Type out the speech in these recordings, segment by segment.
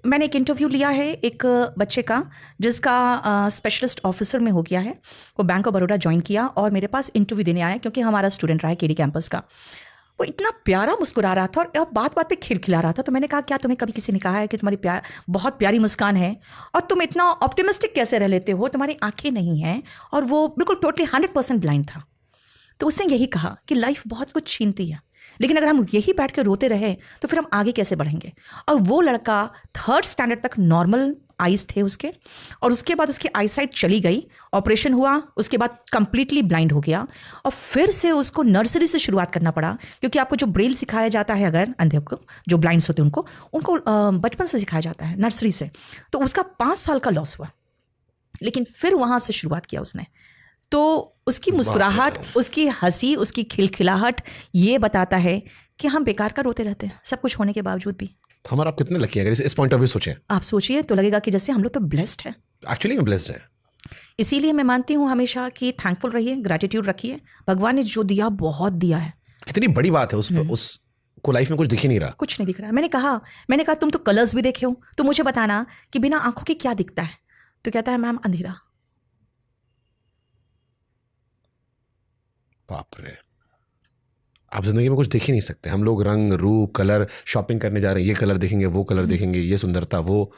मैंने एक इंटरव्यू लिया है एक बच्चे का जिसका स्पेशलिस्ट ऑफिसर में हो गया है। वो बैंक ऑफ बड़ौदा ज्वाइन किया और मेरे पास इंटरव्यू देने आया क्योंकि हमारा स्टूडेंट रहा है केडी कैंपस का। वो इतना प्यारा मुस्कुरा रहा था और बात बात पे खिलखिला रहा था। तो मैंने कहा क्या तुम्हें कभी किसी ने कहा है कि तुम्हारी बहुत प्यारी मुस्कान है और तुम इतना ऑप्टिमिस्टिक कैसे रह लेते हो, तुम्हारी आंखें नहीं हैं? और वो बिल्कुल टोटली 100% ब्लाइंड था। तो उसने यही कहा कि लाइफ बहुत कुछ छीनती है, लेकिन अगर हम यही बैठ कर रोते रहे तो फिर हम आगे कैसे बढ़ेंगे। और वो लड़का 3rd स्टैंडर्ड तक नॉर्मल आइज थे उसके, और उसके बाद उसकी आईसाइट चली गई, ऑपरेशन हुआ, उसके बाद कंप्लीटली ब्लाइंड हो गया। और फिर से उसको नर्सरी से शुरुआत करना पड़ा, क्योंकि आपको जो ब्रेल सिखाया जाता है, अगर अंधे को जो ब्लाइंड्स होते हैं उनको बचपन से सिखाया जाता है, नर्सरी से। तो उसका 5 साल का लॉस हुआ, लेकिन फिर वहाँ से शुरुआत किया उसने। तो उसकी मुस्कुराहट, उसकी हंसी, उसकी खिलखिलाहट ये बताता है कि हम बेकार का रोते रहते हैं सब कुछ होने के बावजूद भी। तो हमारा आप कितने लकी हैं अगर इस पॉइंट ऑफ व्यू सोचें? आप सोचिए तो लगेगा कि जैसे हम लोग तो ब्लेस्ड हैं। एक्चुअली में ब्लेस्ड है। इसीलिए मैं मानती हूँ हमेशा कि थैंकफुल रहिए, ग्रैटिट्यूड रखिए। भगवान ने जो दिया बहुत दिया है। कितनी बड़ी बात है, उस को लाइफ में कुछ दिख ही नहीं रहा, कुछ नहीं दिख रहा। मैंने कहा तुम तो कलर्स भी देखे हो, तो मुझे बताना कि बिना आंखों के क्या दिखता है। तो कहता है मैम अंधेरा। बाप रे, आप जिंदगी में कुछ देख ही नहीं सकते। हम लोग रंग रूप कलर, शॉपिंग करने जा रहे हैं, ये कलर देखेंगे, वो कलर देखेंगे, ये सुंदरता, वो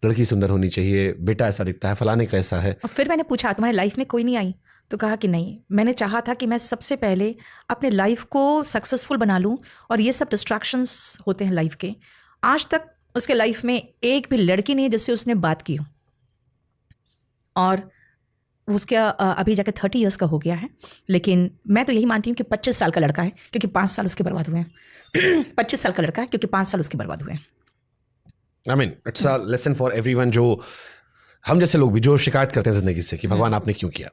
लड़की सुंदर होनी चाहिए, बेटा ऐसा दिखता है, फलाने का ऐसा है। और फिर मैंने पूछा तुम्हारी लाइफ में कोई नहीं आई? तो कहा कि नहीं, मैंने चाहा था कि मैं सबसे पहले अपने लाइफ को सक्सेसफुल बना लूं, और ये सब डिस्ट्रैक्शंस होते हैं लाइफ के। आज तक उसके लाइफ में एक भी लड़की नहीं है जिससे उसने बात की हो, और उसका अभी जाकर 30 ईयर्स का हो गया है। लेकिन मैं तो यही मानती हूँ कि 25 साल का लड़का है, क्योंकि 5 साल उसके बर्बाद हुए हैं। 25 साल का लड़का है क्योंकि 5 साल उसके बर्बाद हुए हैं। I mean it's a lesson for everyone, जो हम जैसे लोग भी जो शिकायत करते हैं जिंदगी से कि भगवान आपने क्यों किया।